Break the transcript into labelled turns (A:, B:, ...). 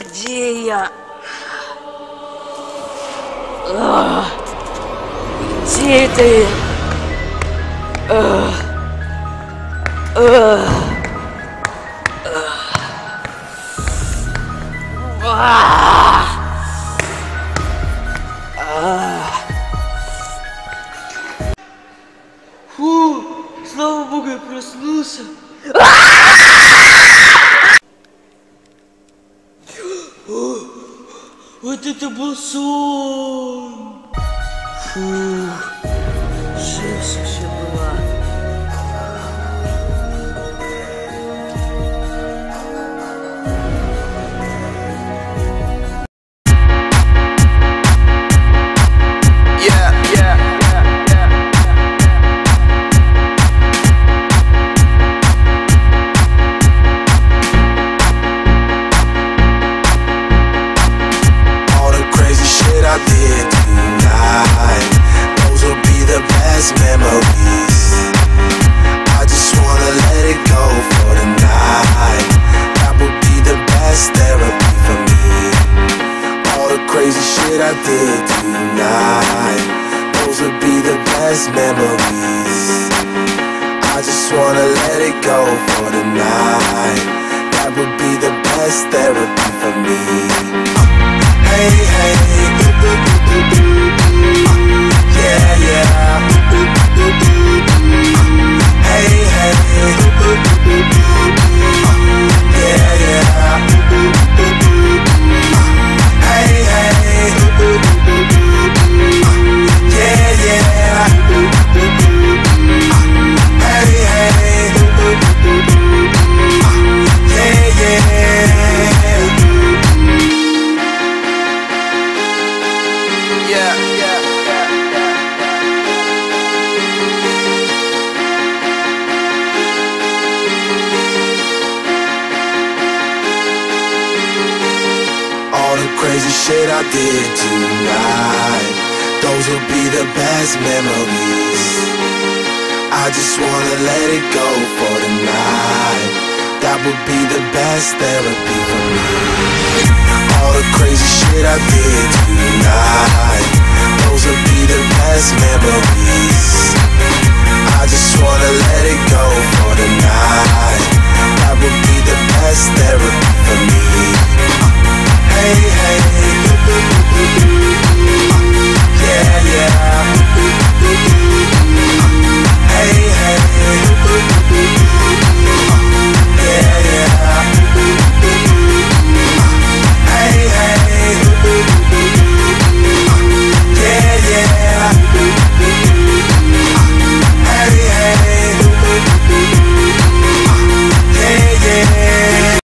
A: Где я? Где ты? Фу, слава богу, я проснулся. Вот это был сон. Фу, жесть вообще была.
B: I did tonight, those would be the best memories. I just wanna let it go for the night. That would be the best therapy for me. Hey, hey, yeah, yeah. Hey, hey, yeah, yeah. Hey, hey. Yeah, yeah. Hey, hey. Yeah, yeah. Yeah, yeah. All the crazy shit I did tonight, those will be the best memories. I just wanna let it go for the night. That would be the best therapy for me. All the crazy shit I did tonight, those will be the best memories. I just wanna let it